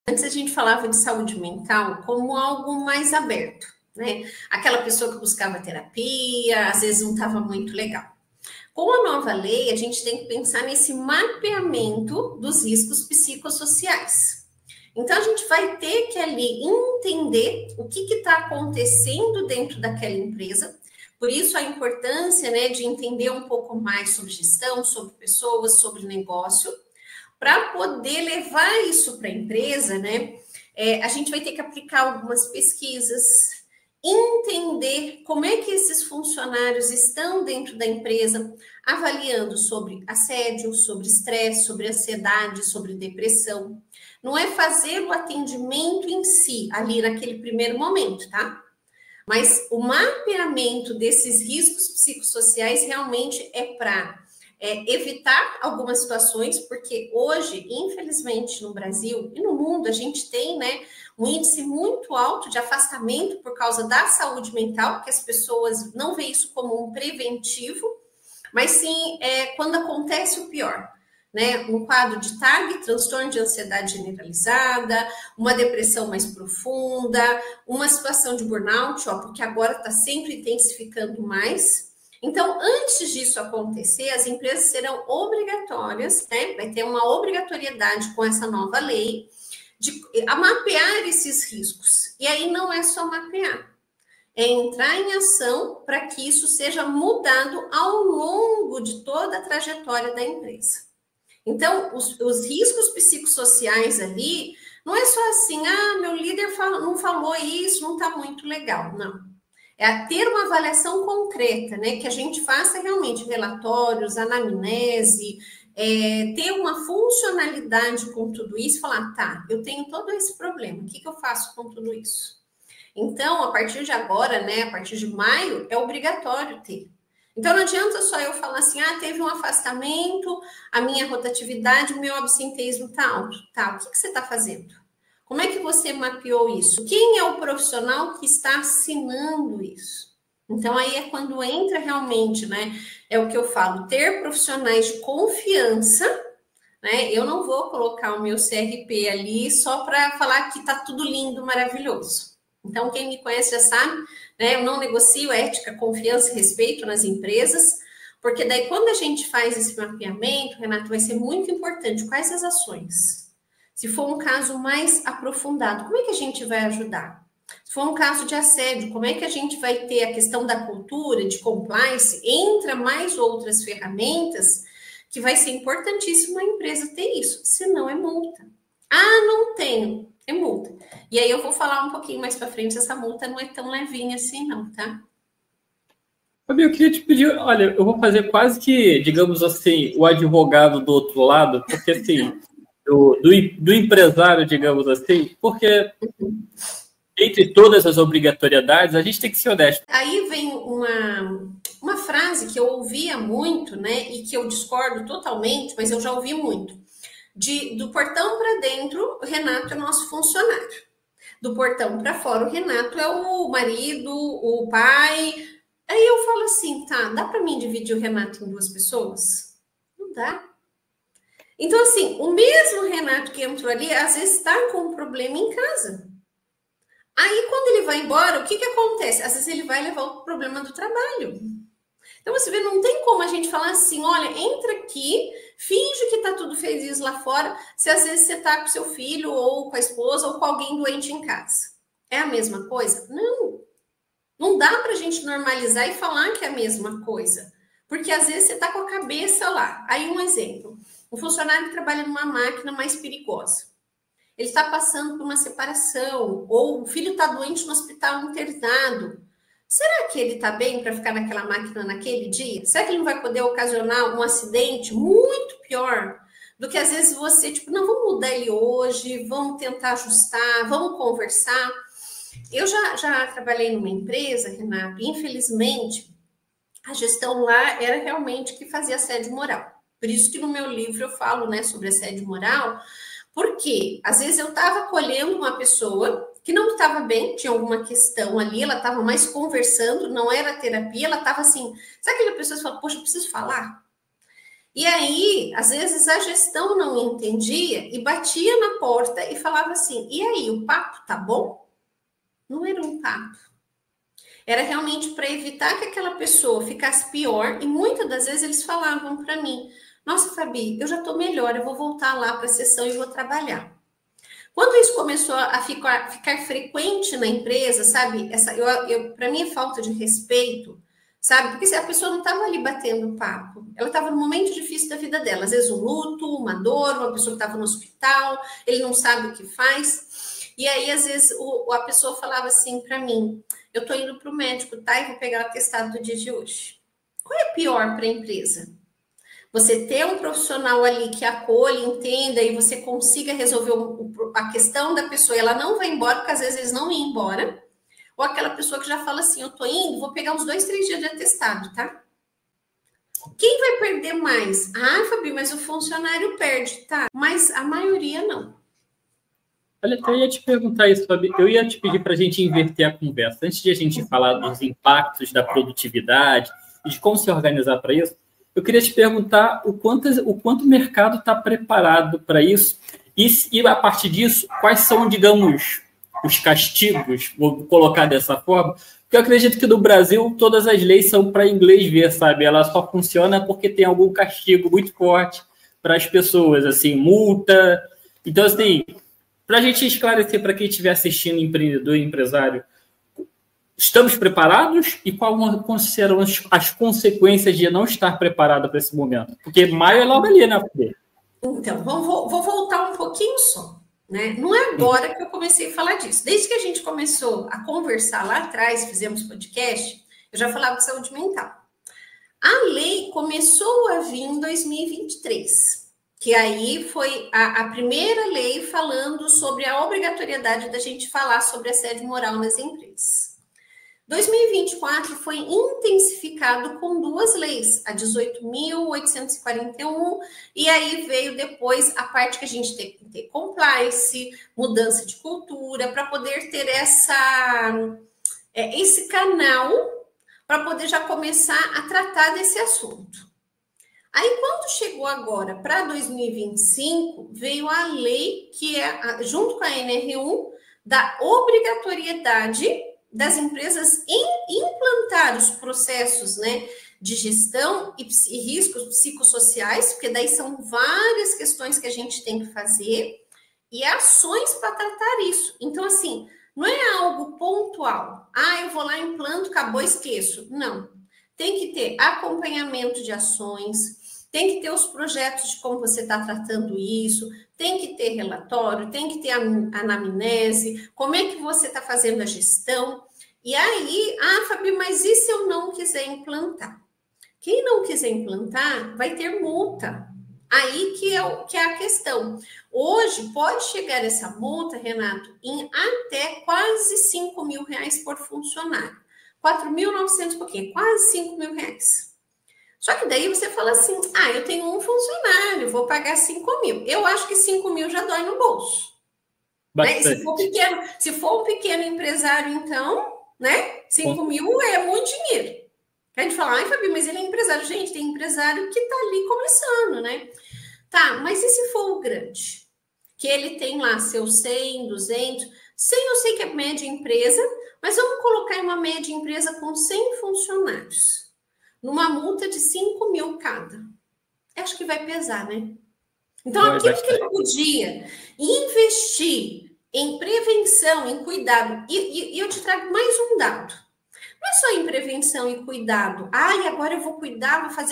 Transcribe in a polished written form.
Antes a gente falava de saúde mental como algo mais aberto, né? Aquela pessoa que buscava terapia, às vezes não estava muito legal. Com a nova lei, a gente tem que pensar nesse mapeamento dos riscos psicossociais. Então, a gente vai ter que ali entender o que está acontecendo dentro daquela empresa. Por isso, a importância, né, de entender um pouco mais sobre gestão, sobre pessoas, sobre negócio, para poder levar isso para a empresa, né? A gente vai ter que aplicar algumas pesquisas, entender como é que esses funcionários estão dentro da empresa, avaliando sobre assédio, sobre estresse, sobre ansiedade, sobre depressão. Não é fazer o atendimento em si, ali naquele primeiro momento, tá? Mas o mapeamento desses riscos psicossociais realmente é para evitar algumas situações, porque hoje, infelizmente, no Brasil e no mundo, a gente tem, né, um índice muito alto de afastamento por causa da saúde mental, que as pessoas não veem isso como um preventivo, mas sim quando acontece o pior, né? Um quadro de TAG, transtorno de ansiedade generalizada, uma depressão mais profunda, uma situação de burnout, ó, porque agora está sempre intensificando mais. Então, antes disso acontecer, as empresas serão obrigatórias, né? Vai ter uma obrigatoriedade com essa nova lei de mapear esses riscos. E aí não é só mapear, é entrar em ação para que isso seja mudado ao longo de toda a trajetória da empresa. Então, os riscos psicossociais ali, não é só assim, meu líder não falou isso, não está muito legal, não. É ter uma avaliação concreta, né? Que a gente faça realmente relatórios, anamnese, ter uma funcionalidade com tudo isso, falar, tá, eu tenho todo esse problema, o que eu faço com tudo isso? Então, a partir de agora, né, a partir de maio, é obrigatório ter. Então, não adianta só eu falar assim, teve um afastamento, a minha rotatividade, o meu absenteísmo está alto. Tá, o que você está fazendo? Como é que você mapeou isso? Quem é o profissional que está assinando isso? Então, aí é quando entra realmente, né? É o que eu falo, ter profissionais de confiança, né? Eu não vou colocar o meu CRP ali só para falar que está tudo lindo, maravilhoso. Então, quem me conhece já sabe, né? Eu não negocio ética, confiança e respeito nas empresas, porque daí quando a gente faz esse mapeamento, Renato, vai ser muito importante quais as ações. Se for um caso mais aprofundado, como é que a gente vai ajudar? Se for um caso de assédio, como é que a gente vai ter a questão da cultura, de compliance, entra mais outras ferramentas que vai ser importantíssimo a empresa ter isso, senão é multa. Não tenho, é multa. E aí eu vou falar um pouquinho mais para frente, essa multa não é tão levinha assim não, tá? Fabi, eu queria te pedir, olha, eu vou fazer quase que, digamos assim, o advogado do outro lado, porque assim, do empresário, digamos assim, porque entre todas as obrigatoriedades, a gente tem que ser honesto. Aí vem uma frase que eu ouvia muito, né, e que eu discordo totalmente, mas eu já ouvi muito. Do portão para dentro, o Renato é nosso funcionário. Do portão para fora, o Renato é o marido, o pai. Aí eu falo assim, tá, dá para mim dividir o Renato em duas pessoas? Não dá. Então, assim, o mesmo Renato que entrou ali, às vezes está com um problema em casa. Aí, quando ele vai embora, o que acontece? Às vezes ele vai levar o problema do trabalho. Então, você vê, não tem como a gente falar assim, olha, entra aqui, finge que tá tudo feliz lá fora, se às vezes você tá com seu filho, ou com a esposa, ou com alguém doente em casa. É a mesma coisa? Não. Não dá pra gente normalizar e falar que é a mesma coisa. Porque às vezes você tá com a cabeça lá. Aí um exemplo. Um funcionário que trabalha numa máquina mais perigosa. Ele está passando por uma separação, ou o filho está doente no hospital internado. Será que ele está bem para ficar naquela máquina naquele dia? Será que ele não vai poder ocasionar um acidente muito pior do que às vezes você, tipo, não, vamos mudar ele hoje, vamos tentar ajustar, vamos conversar. Eu já trabalhei numa empresa, Renato, e infelizmente a gestão lá era realmente que fazia assédio moral. Por isso que no meu livro eu falo, né, sobre assédio moral, porque às vezes eu estava acolhendo uma pessoa que não estava bem, tinha alguma questão ali, ela estava mais conversando, não era terapia, ela estava assim, sabe aquela pessoa que fala, poxa, eu preciso falar? E aí, às vezes, a gestão não entendia e batia na porta e falava assim, e aí, o papo tá bom? Não era um papo. Era realmente para evitar que aquela pessoa ficasse pior. E muitas das vezes eles falavam para mim, nossa, Fabi, eu já estou melhor, eu vou voltar lá para a sessão e vou trabalhar. Quando isso começou a ficar frequente na empresa, sabe? Para mim é falta de respeito, sabe? Porque a pessoa não estava ali batendo papo, ela estava num momento difícil da vida dela, às vezes um luto, uma dor, uma pessoa que estava no hospital, ele não sabe o que faz. E aí, às vezes, a pessoa falava assim para mim, eu estou indo para o médico, tá? E vou pegar o atestado do dia de hoje. Qual é pior para a empresa? Você ter um profissional ali que acolhe, entenda e você consiga resolver a questão da pessoa, ela não vai embora, porque às vezes eles não iam embora, ou aquela pessoa que já fala assim, eu tô indo, vou pegar uns 2, 3 dias de atestado, tá? Quem vai perder mais? Ah, Fabi, mas o funcionário perde, tá? Mas a maioria não. Olha, eu ia te perguntar isso, Fabi. Eu ia te pedir para a gente inverter a conversa. Antes de a gente falar dos impactos da produtividade e de como se organizar para isso, eu queria te perguntar o quanto o mercado está preparado para isso e, a partir disso, quais são, digamos, os castigos, vou colocar dessa forma, porque eu acredito que no Brasil todas as leis são para inglês ver, sabe? Ela só funciona porque tem algum castigo muito forte para as pessoas, assim, multa. Então, assim, para a gente esclarecer para quem estiver assistindo, empreendedor e empresário, estamos preparados e quais serão as consequências de não estar preparado para esse momento? Porque maio é logo ali, né? Então, vou voltar um pouquinho só. Né? Não é agora que eu comecei a falar disso. Desde que a gente começou a conversar lá atrás, fizemos podcast, eu já falava de saúde mental. A lei começou a vir em 2023, que aí foi a primeira lei falando sobre a obrigatoriedade da gente falar sobre assédio moral nas empresas. 2024 foi intensificado com 2 leis, a 18.841, e aí veio depois a parte que a gente tem que ter compliance, mudança de cultura, para poder ter esse canal, para poder já começar a tratar desse assunto. Aí, quando chegou agora para 2025, veio a lei que é, junto com a NR1, da obrigatoriedade das empresas em implantar os processos, né, de gestão e riscos psicossociais, porque daí são várias questões que a gente tem que fazer e ações para tratar isso. Então, assim, não é algo pontual. Ah, eu vou lá, implanto, acabou, esqueço. Não. Tem que ter acompanhamento de ações, tem que ter os projetos de como você está tratando isso, tem que ter relatório, tem que ter anamnese, como é que você está fazendo a gestão. E aí, Fabi, mas e se eu não quiser implantar? Quem não quiser implantar vai ter multa. Aí que é a questão. Hoje pode chegar essa multa, Renato, em até quase R$5.000 por funcionário. 4.900 pouquinho, quase R$5.000. Só que daí você fala assim, eu tenho um funcionário, vou pagar 5.000. Eu acho que 5.000 já dói no bolso. Né? Se for um pequeno empresário, então, né? 5.000 é muito dinheiro. A gente fala, Fabi, mas ele é empresário. Gente, tem empresário que tá ali começando, né? Tá, mas e se for o grande? Que ele tem lá seus 100, 200... 100 eu sei que é média empresa, mas vamos colocar em uma média empresa com 100 funcionários. Numa multa de 5.000 cada. Acho que vai pesar, né? Então, aquilo que ele podia investir em prevenção, em cuidado, e eu te trago mais um dado. Não é só em prevenção e cuidado. Agora eu vou cuidar, vou fazer